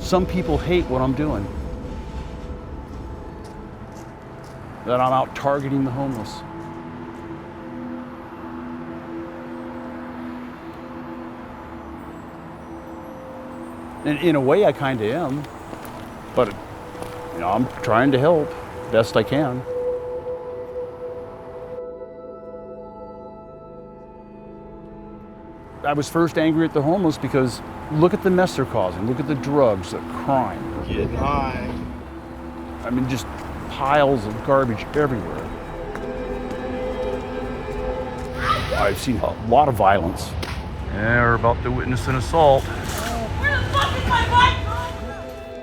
Some people hate what I'm doing. That I'm out targeting the homeless. And in a way, I kind of am, but I'm trying to help best I can. I was first angry at the homeless because look at the mess they're causing. Look at the drugs, the crime. Get high. I mean, just piles of garbage everywhere. I've seen a lot of violence. Yeah, we're about to witness an assault. Where the fuck is my bike?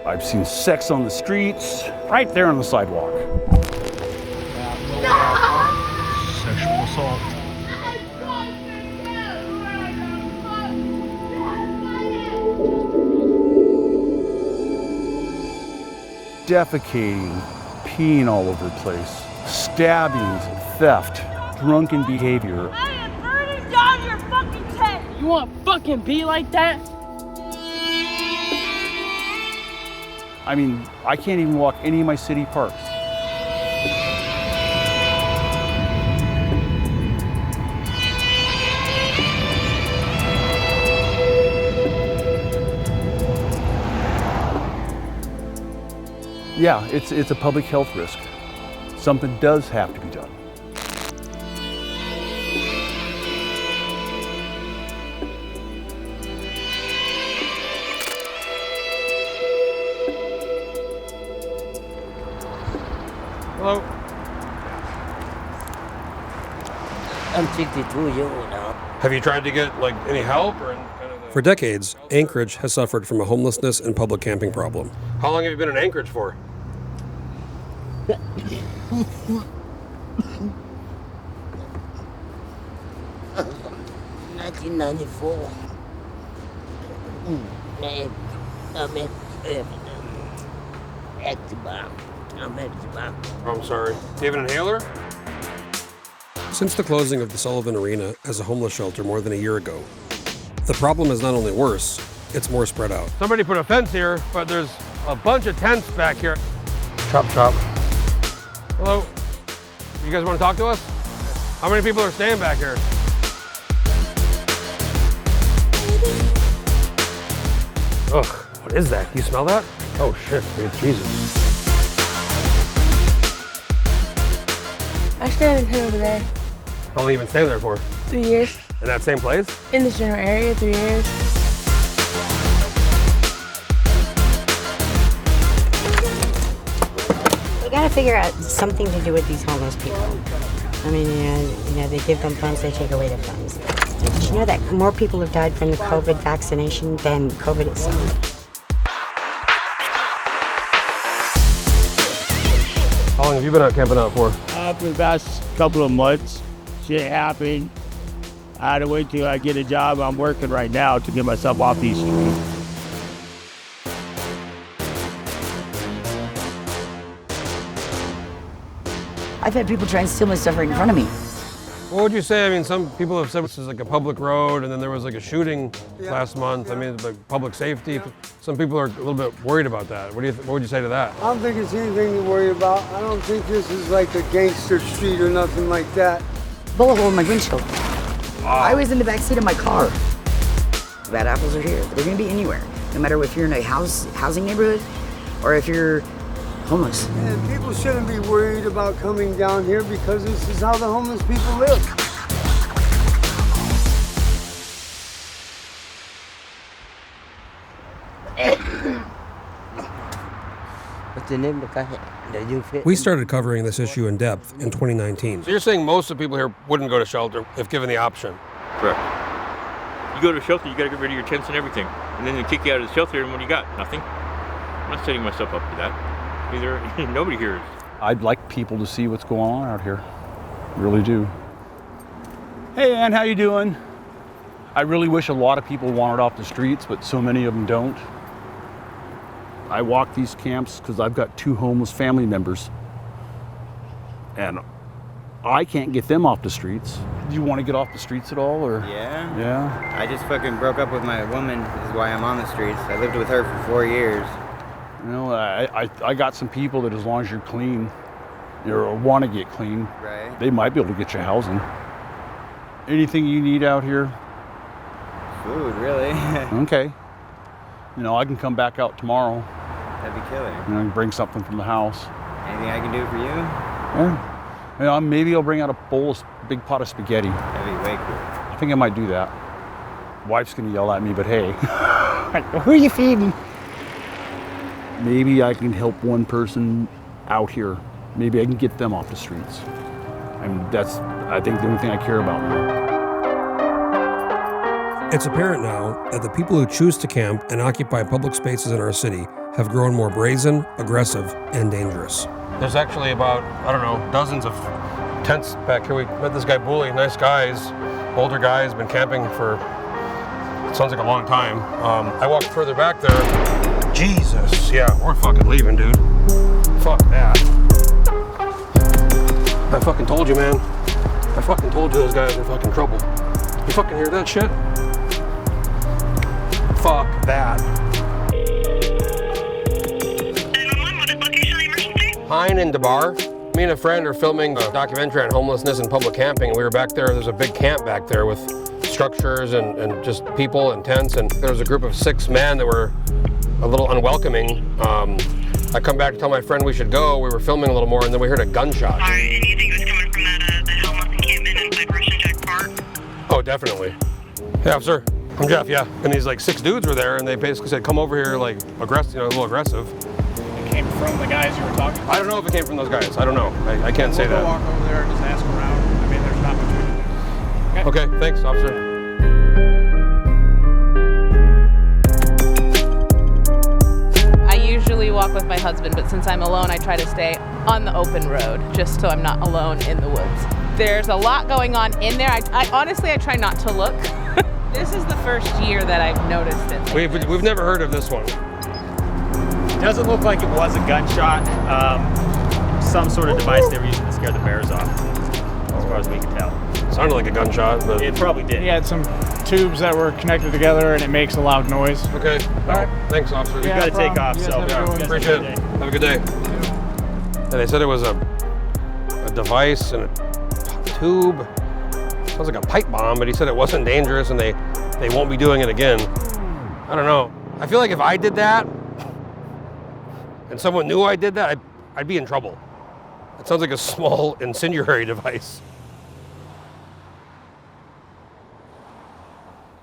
I've seen sex on the streets, right there on the sidewalk. Sexual assault. Defecating, peeing all over the place, stabbings, theft, drunken behavior. I am burning down your fucking tent! You want to fucking be like that? I mean, I can't even walk any of my city parks. Yeah, it's a public health risk. Something does have to be done. Hello. I'm 62 years old now. Have you tried to get any help or For decades, Anchorage has suffered from a homelessness and public camping problem. How long have you been in Anchorage for? 1994. I'm sorry. Do you have an inhaler? Since the closing of the Sullivan Arena as a homeless shelter more than a year ago, the problem is not only worse, it's more spread out. Somebody put a fence here, but there's a bunch of tents back here. Chop, chop. Hello. You guys want to talk to us? How many people are staying back here? Ugh, what is that? You smell that? Oh shit, dude, Jesus. I stayed in a tent over there. How long have you been staying there for? 3 years. In that same place? In this general area, 3 years. We gotta figure out something to do with these homeless people. I mean, they give them funds, they take away the funds. Did you know that more people have died from the COVID vaccination than COVID itself? How long have you been out camping out for? For the past couple of months. Shit happened. I had to wait till I get a job. I'm working right now to get myself off these streets. I've had people try and steal my stuff right in front of me. What would you say? I mean, some people have said this is like a public road, and then there was like a shooting last month. I mean, like public safety. Some people are a little bit worried about that. What would you say to that? I don't think it's anything to worry about. I don't think this is like a gangster street or nothing like that. Bullet hole in my windshield. I was in the back seat of my car. Bad apples are here. They're gonna be anywhere. No matter if you're in a housing neighborhood or if you're homeless. And people shouldn't be worried about coming down here because this is how the homeless people live. We started covering this issue in depth in 2019. So you're saying most of the people here wouldn't go to shelter if given the option? Correct. You go to a shelter, you got to get rid of your tents and everything. And then they kick you out of the shelter, and what do you got? Nothing. I'm not setting myself up for that. Either nobody here is. I'd like people to see what's going on out here. Really do. Hey, Ann, how you doing? I really wish a lot of people wanted off the streets, but so many of them don't. I walk these camps because I've got 2 homeless family members. And I can't get them off the streets. Do you want to get off the streets at all, or? Yeah. Yeah. I just fucking broke up with my woman, is why I'm on the streets. I lived with her for 4 years. You know, I got some people that as long as you're clean, or want to get clean, Right. they might be able to get you housing. Anything you need out here? Food, really. Okay. You know, I can come back out tomorrow. That'd be killer. You know, and bring something from the house. Anything I can do for you? Yeah. You know, maybe I'll bring out a big pot of spaghetti. That'd be way cool. I think I might do that. Wife's gonna yell at me, but hey. Who are you feeding? Maybe I can help one person out here. Maybe I can get them off the streets. And that's, I think, the only thing I care about now. It's apparent now that the people who choose to camp and occupy public spaces in our city have grown more brazen, aggressive, and dangerous. There's actually about, I don't know, dozens of tents back here. We met this guy Booley, nice guys, older guys, been camping for, it sounds like a long time. I walked further back there. Jesus, yeah, we're fucking leaving, dude. Fuck that. I fucking told you, man. I fucking told you those guys are fucking trouble. You fucking hear that shit? Fuck that. Pine and DeBar. Me and a friend are filming a documentary on homelessness and public camping. We were back there. There's a big camp back there with structures and just people and tents. And there was a group of 6 men that were a little unwelcoming. I come back to tell my friend we should go. We were filming a little more, and then we heard a gunshot. All right, and you think it was coming from that homeless encampment inside Russian Jack Park? Oh, definitely. Yeah, sir. I'm Jeff, yeah. And these like 6 dudes were there, and they basically said, come over here, like, aggressive, you know, a little aggressive. It came from the guys you were talking to? I don't know if it came from those guys. I don't know. I can't say that. We'll walk over there and just ask around. I mean, there's not much we can do. Okay, thanks, officer. I usually walk with my husband, but since I'm alone, I try to stay on the open road, just so I'm not alone in the woods. There's a lot going on in there. I honestly try not to look. This is the first year that I've noticed it. We've never heard of this one. Doesn't look like it was a gunshot. Some sort of device they were using to scare the bears off, as far as we can tell. Sounded like a gunshot, but... It probably did. He had some tubes that were connected together, and it makes a loud noise. Okay. All right. Thanks, officer. You gotta take off, so appreciate it. Have a good day. Yeah, they said it was a device and a tube. Sounds like a pipe bomb, but he said it wasn't dangerous and they won't be doing it again. I don't know. I feel like if I did that and someone knew I did that, I'd be in trouble. It sounds like a small incendiary device.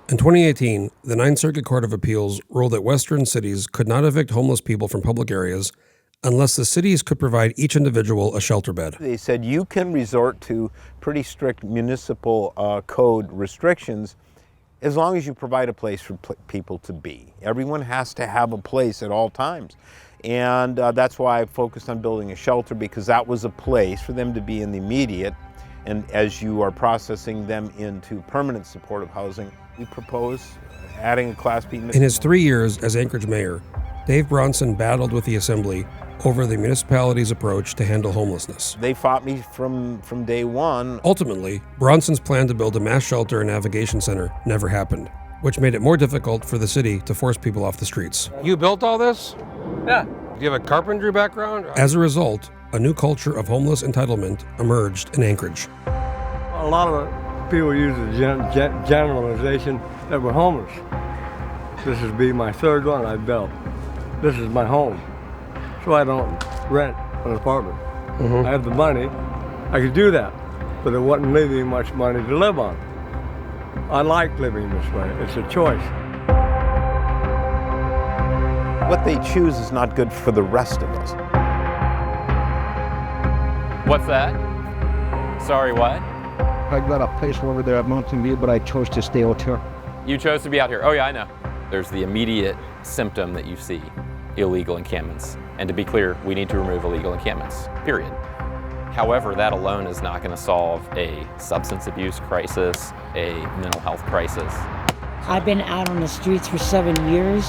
In 2018, the Ninth Circuit Court of Appeals ruled that Western cities could not evict homeless people from public areas unless the cities could provide each individual a shelter bed. They said you can resort to pretty strict municipal code restrictions as long as you provide a place for people to be. Everyone has to have a place at all times. And that's why I focused on building a shelter, because that was a place for them to be in the immediate. And as you are processing them into permanent supportive housing, we propose adding a Class B. In his 3 years as Anchorage mayor, Dave Bronson battled with the Assembly over the municipality's approach to handle homelessness. They fought me from day one. Ultimately, Bronson's plan to build a mass shelter and navigation center never happened, which made it more difficult for the city to force people off the streets. You built all this? Yeah. Do you have a carpentry background? As a result, a new culture of homeless entitlement emerged in Anchorage. A lot of people use the generalization that we're homeless. This would be my 3rd one I built. This is my home. So I don't rent an apartment. I have the money, I could do that, but it wasn't leaving much money to live on. I like living this way, it's a choice. What they choose is not good for the rest of us. What's that? Sorry, what? I got a place over there at Mountain View, but I chose to stay out here. You chose to be out here. Oh yeah, I know. There's the immediate symptom that you see, illegal encampments. And to be clear, we need to remove illegal encampments, period. However, that alone is not going to solve a substance abuse crisis, a mental health crisis. I've been out on the streets for 7 years.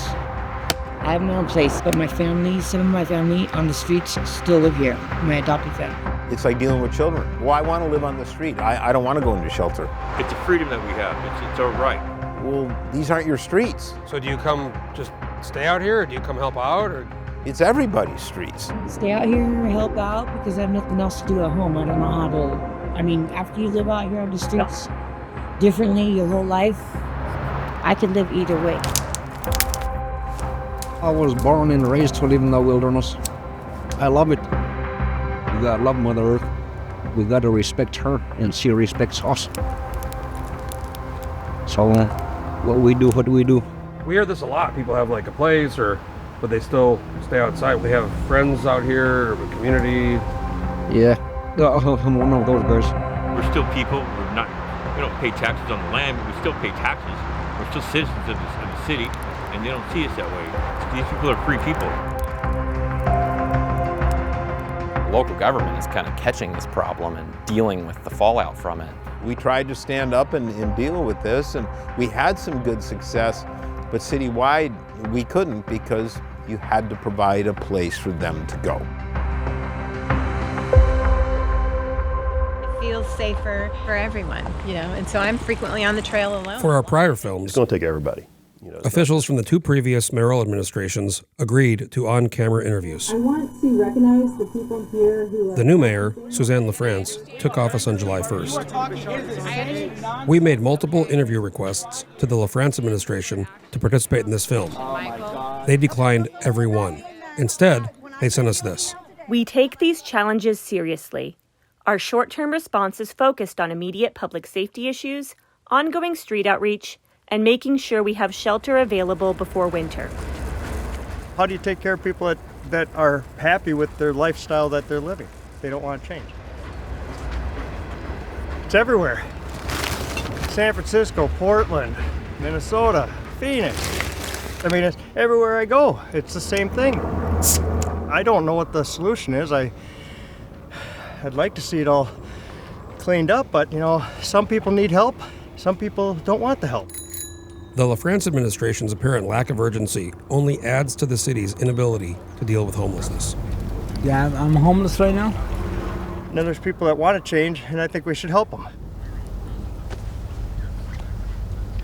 I have my own place, but my family, some of my family on the streets still live here, my adopted family. It's like dealing with children. Well, I want to live on the street. I don't want to go into shelter. It's a freedom that we have. It's our right. Well, these aren't your streets. So do you come just stay out here, or do you come help out, or? It's everybody's streets. Stay out here, help out, because I have nothing else to do at home. I don't know how to, after you live out here on the streets differently your whole life, I could live either way. I was born and raised to live in the wilderness. I love it. We gotta love Mother Earth. We gotta respect her, and she respects us. So, what do we do? We hear this a lot. People have like a place, but they still stay outside. We have friends out here, a community. Yeah, I'm one of those guys. We're still people. We don't pay taxes on the land, but we still pay taxes. We're still citizens of the city, and they don't see us that way. These people are free people. Local government is kind of catching this problem and dealing with the fallout from it. We tried to stand up and deal with this, and we had some good success, but citywide we couldn't because you had to provide a place for them to go. It feels safer for everyone, and so I'm frequently on the trail alone. For our prior films, it's going to take everybody. Officials from the two previous mayoral administrations agreed to on-camera interviews. I want to recognize the people here who... The new mayor, Suzanne LaFrance, took office on July 1st. We made multiple interview requests to the LaFrance administration to participate in this film. They declined every one. Instead, they sent us this. We take these challenges seriously. Our short-term response is focused on immediate public safety issues, ongoing street outreach, and making sure we have shelter available before winter. How do you take care of people that are happy with their lifestyle that they're living? They don't want to change. It's everywhere. San Francisco, Portland, Minnesota, Phoenix. It's everywhere I go. It's the same thing. I don't know what the solution is. I'd like to see it all cleaned up, but some people need help. Some people don't want the help. The LaFrance administration's apparent lack of urgency only adds to the city's inability to deal with homelessness. Yeah, I'm homeless right now. And then there's people that want to change, and I think we should help them.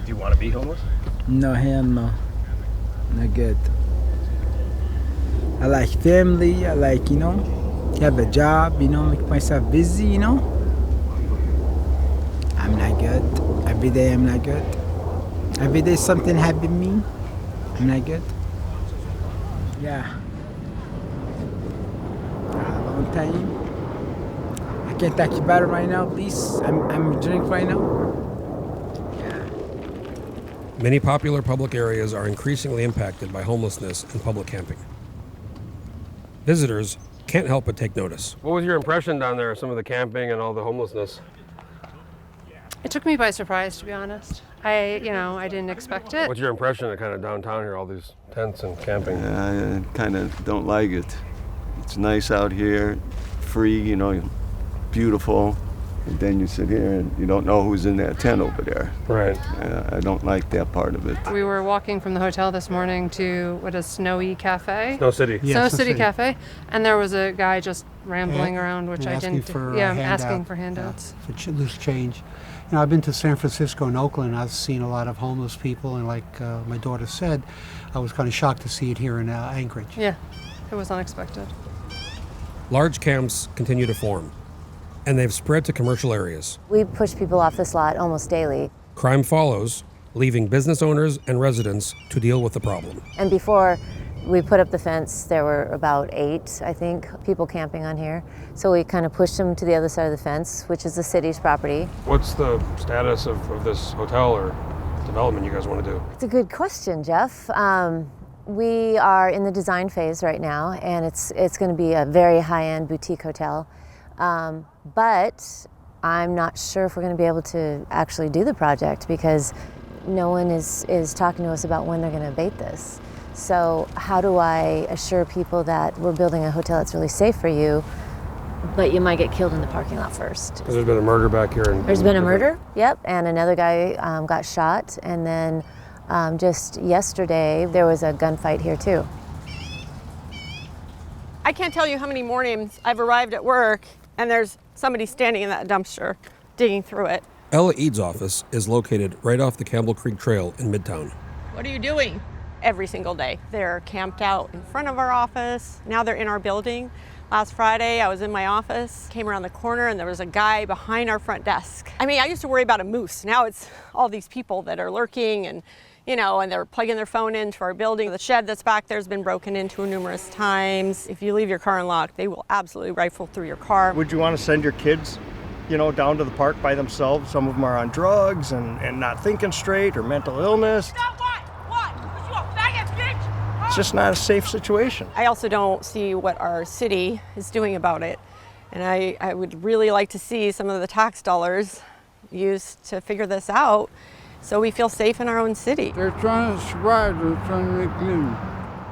Do you want to be homeless? No, hell no. Not good. I like family. I like, have a job, make myself busy, I'm not good. Every day I'm not good. Every day something happened to me. I'm not good. Yeah. A long time. I can't talk about it right now, please. I'm drinking right now. Many popular public areas are increasingly impacted by homelessness and public camping. Visitors can't help but take notice. What was your impression down there of some of the camping and all the homelessness? It took me by surprise, to be honest. I didn't expect it. What's your impression of kind of downtown here, all these tents and camping? I kind of don't like it. It's nice out here, free, beautiful. And then you sit here and you don't know who's in that tent over there. Right. I don't like that part of it. We were walking from the hotel this morning to Snowy Cafe? Snow City. Snow City Cafe. And there was a guy just rambling around, which I didn't... asking for handouts. For loose change. I've been to San Francisco and Oakland. I've seen a lot of homeless people, and like my daughter said, I was kind of shocked to see it here in Anchorage. Yeah, it was unexpected. Large camps continue to form, and they've spread to commercial areas. We push people off this lot almost daily. Crime follows, leaving business owners and residents to deal with the problem. And before we put up the fence, there were about 8, I think, people camping on here. So we kind of pushed them to the other side of the fence, which is the city's property. What's the status of this hotel or development you guys want to do? It's a good question, Jeff. We are in the design phase right now, and it's going to be a very high-end boutique hotel. But I'm not sure if we're going to be able to actually do the project because no one is talking to us about when they're going to abate this. So how do I assure people that we're building a hotel that's really safe for you, but you might get killed in the parking lot first? Because there's been a murder back here. There's been a murder, yep, and another guy got shot, and then Just yesterday, there was a gunfight here too. I can't tell you how many mornings I've arrived at work and there's somebody standing in that dumpster digging through it. Ella Eads' office is located right off the Campbell Creek Trail in Midtown. What are you doing? Every single day. They're camped out in front of our office. Now they're in our building. Last Friday, I was in my office, came around the corner, and there was a guy behind our front desk. I mean, I used to worry about a moose. Now it's all these people that are lurking and, you know, and they're plugging their phone into our building. The shed that's back there has been broken into numerous times. If you leave your car unlocked, they will absolutely rifle through your car. Would you want to send your kids, you know, down to the park by themselves? Some of them are on drugs and not thinking straight or mental illness. It's just not a safe situation. I also don't see what our city is doing about it. And I would really like to see some of the tax dollars used to figure this out so we feel safe in our own city. They're trying to survive, they're trying to make a living.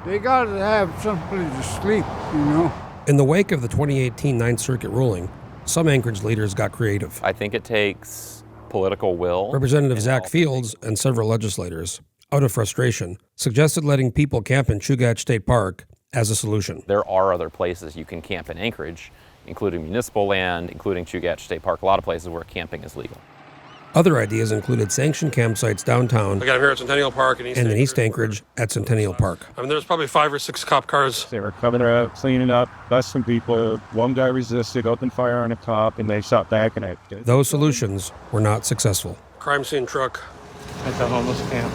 They gotta have someplace to sleep, you know? In the wake of the 2018 Ninth Circuit ruling, some Anchorage leaders got creative. I think it takes political will. Representative Zach Fields and several legislators, out of frustration, suggested letting people camp in Chugach State Park as a solution. There are other places you can camp in Anchorage, including municipal land, including Chugach State Park, a lot of places where camping is legal. Other ideas included sanctioned campsites downtown I got him here at Centennial Park and in East Anchorage at Centennial Park. I mean, there's probably 5 or 6 cop cars. They were coming out, cleaning up, busting people. One guy resisted, opened fire on a cop, and they shot back and I... Those solutions were not successful. Crime scene truck. At the homeless camp.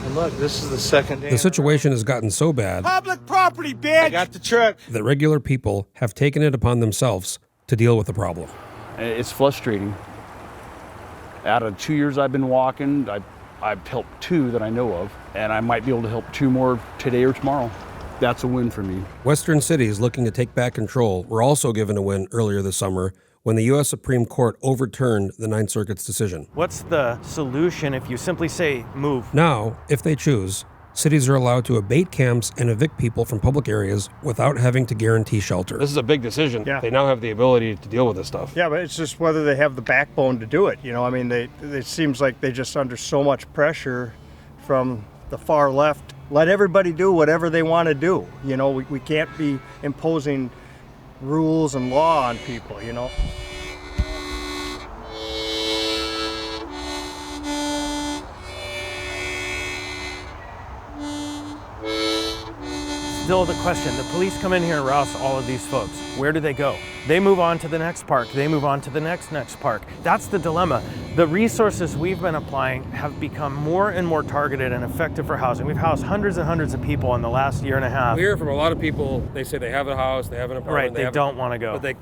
And look, this is the second day. The situation has gotten so bad Public property, bitch! I got the truck. that regular people have taken it upon themselves to deal with the problem. It's frustrating. Out of 2 years I've been walking, I've helped 2 that I know of, and I might be able to help 2 more today or tomorrow. That's a win for me. Western cities looking to take back control were also given a win earlier this summer when the U.S. Supreme Court overturned the Ninth Circuit's decision. What's the solution if you simply say move? Now, if they choose, cities are allowed to abate camps and evict people from public areas without having to guarantee shelter. This is a big decision. Yeah. They now have the ability to deal with this stuff. Yeah, but it's just whether they have the backbone to do it. You know, I mean, it seems like they're just under so much pressure from the far left. Let everybody do whatever they want to do. You know, we can't be imposing rules and law on people, you know. Still the question, the police come in here and rouse all of these folks. Where do they go? They move on to the next park. They move on to the next park. That's the dilemma. The resources we've been applying have become more and more targeted and effective for housing. We've housed hundreds and hundreds of people in the last year and a half. We hear from a lot of people, they say they have a house, they have an apartment. Right, they don't want to go. But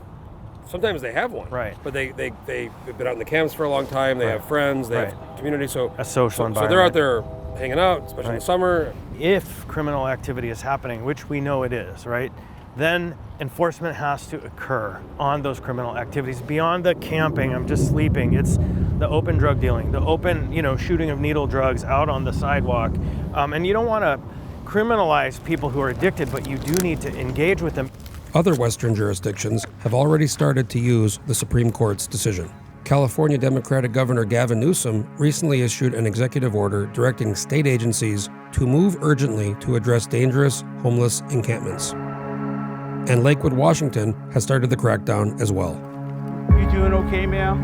sometimes they have one. Right. But they've been out in the camps for a long time, they have friends, they have community, so a social environment. So they're out there hanging out, especially in the summer. If criminal activity is happening, which we know it is, right, then enforcement has to occur on those criminal activities. Beyond the camping, I'm just sleeping, it's the open drug dealing, the open, shooting of needle drugs out on the sidewalk. And you don't want to criminalize people who are addicted, but you do need to engage with them. Other Western jurisdictions have already started to use the Supreme Court's decision. California Democratic Governor Gavin Newsom recently issued an executive order directing state agencies to move urgently to address dangerous homeless encampments. And Lakewood, Washington has started the crackdown as well. You doing okay, ma'am?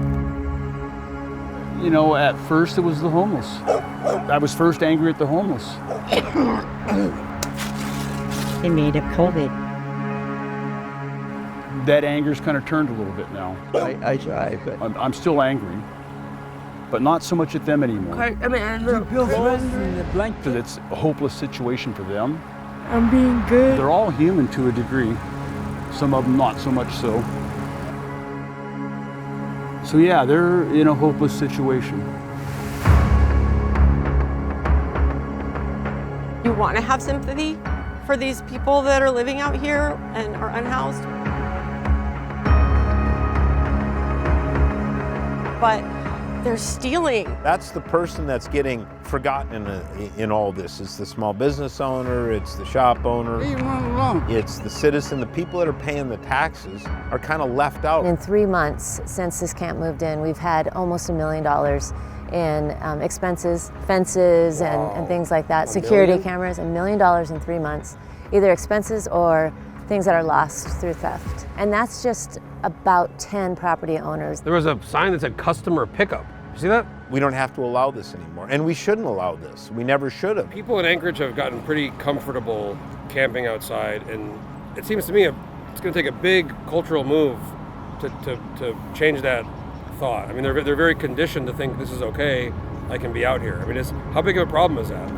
You know, at first it was the homeless. I was first angry at the homeless. They made it COVID. That anger's kind of turned a little bit now. I try, but I'm still angry, but not so much at them anymore. I mean, the pillows and the blanket. Because it's a hopeless situation for them. I'm being good. They're all human to a degree. Some of them not so much so. So yeah, they're in a hopeless situation. You want to have sympathy for these people that are living out here and are unhoused. But they're stealing. That's the person that's getting forgotten in all this. It's the small business owner, it's the shop owner, it's the citizen. The people that are paying the taxes are kind of left out. In 3 months since this camp moved in, we've had almost $1 million in expenses, fences and things like that, security cameras, $1 million in 3 months, either expenses or things that are lost through theft. And that's just about 10 property owners. There was a sign that said customer pickup. You see that? We don't have to allow this anymore, and we shouldn't allow this. We never should have. People in Anchorage have gotten pretty comfortable camping outside, and it seems to me it's going to take a big cultural move to change that thought. I mean, they're very conditioned to think this is okay, I can be out here. I mean, how big of a problem is that?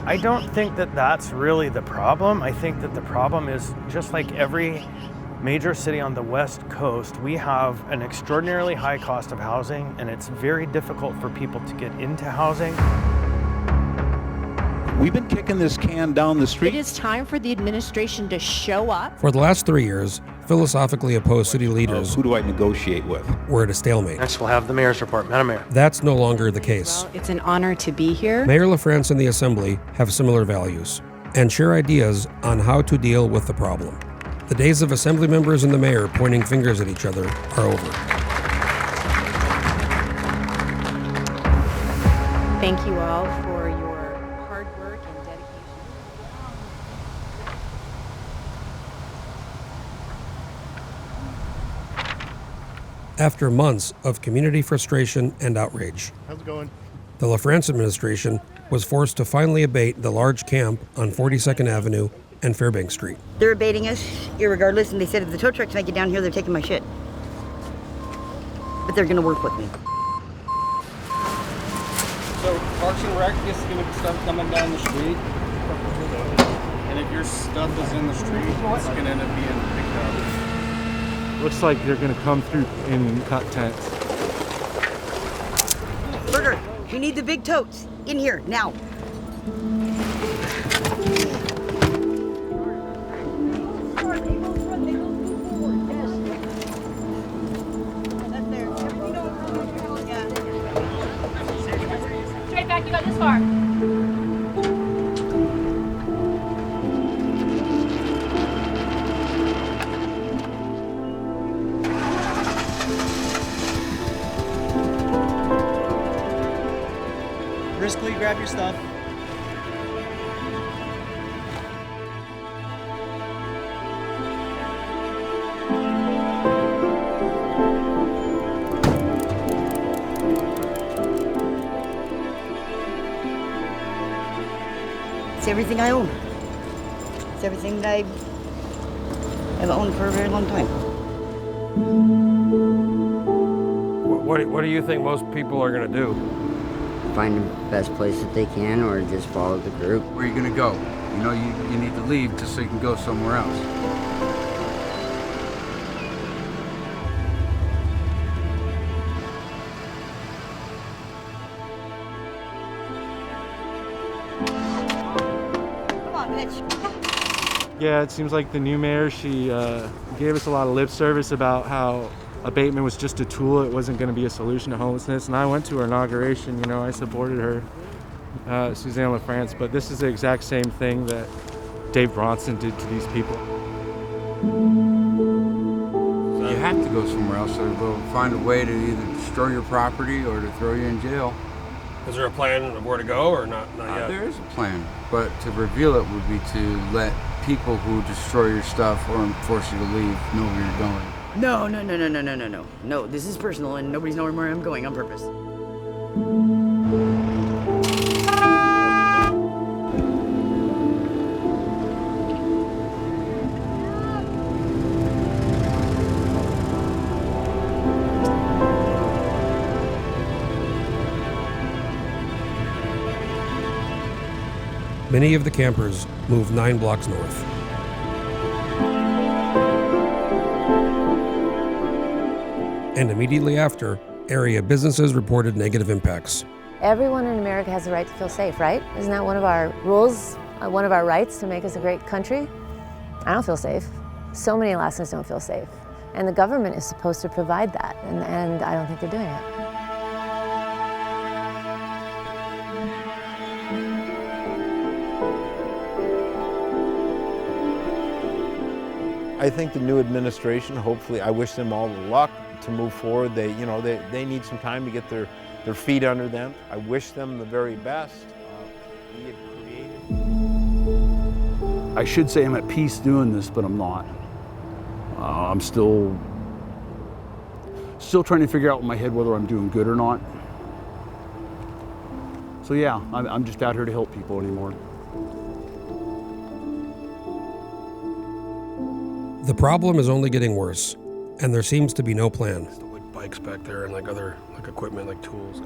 I don't think that that's really the problem. I think that the problem is just like every major city on the West Coast, we have an extraordinarily high cost of housing, and it's very difficult for people to get into housing. We've been kicking this can down the street. It is time for the administration to show up. For the last 3 years, philosophically opposed city leaders who do I negotiate with? Were at a stalemate. Next, we'll have the mayor's report. Madam Mayor. That's no longer the case. Well, it's an honor to be here. Mayor LaFrance and the Assembly have similar values and share ideas on how to deal with the problem. The days of Assembly members and the mayor pointing fingers at each other are over. Thank you all for your hard work and dedication. After months of community frustration and outrage, How's it going? the LaFrance administration was forced to finally abate the large camp on 42nd Avenue and Fairbanks Street. They're abating us irregardless, and they said if the tow trucks I get down here, they're taking my shit. But they're gonna work with me. So Parks and Rec is gonna start coming down the street, and if your stuff is in the street, it's gonna end up being picked up. Looks like they're gonna come through in cut tents. Burger, we need the big totes in here now. Straight back, you got this far. Briskly grab your stuff. It's everything I own. It's everything that I have owned for a very long time. What do you think most people are going to do? Find the best place that they can, or just follow the group. Where are you gonna go? You know, you need to leave just so you can go somewhere else. Come on, bitch. Yeah, it seems like the new mayor, she gave us a lot of lip service about how abatement was just a tool. It wasn't going to be a solution to homelessness. And I went to her inauguration, you know, I supported her, Suzanne LaFrance, but this is the exact same thing that Dave Bronson did to these people. You have to go somewhere else, or they'll find a way to either destroy your property or to throw you in jail. Is there a plan of where to go, or not yet? There is a plan, but to reveal it would be to let people who destroy your stuff or force you to leave know where you're going. No. No, this is personal, and nobody's knowing where I'm going on purpose. Many of the campers moved 9 blocks north. And immediately after, area businesses reported negative impacts. Everyone in America has the right to feel safe, right? Isn't that one of our rules, one of our rights to make us a great country? I don't feel safe. So many Alaskans don't feel safe. And the government is supposed to provide that, and I don't think they're doing it. I think the new administration, hopefully, I wish them all the luck to move forward. They need some time to get their feet under them. I wish them the very best. We had created... I should say I'm at peace doing this, but I'm not. I'm still trying to figure out in my head whether I'm doing good or not. So yeah, I'm just out here to help people anymore. The problem is only getting worse, and there seems to be no plan. Like bikes back there and like other equipment, like tools.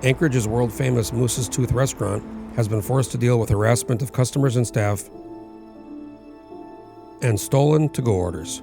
Anchorage's world-famous Moose's Tooth restaurant has been forced to deal with harassment of customers and staff and stolen to-go orders.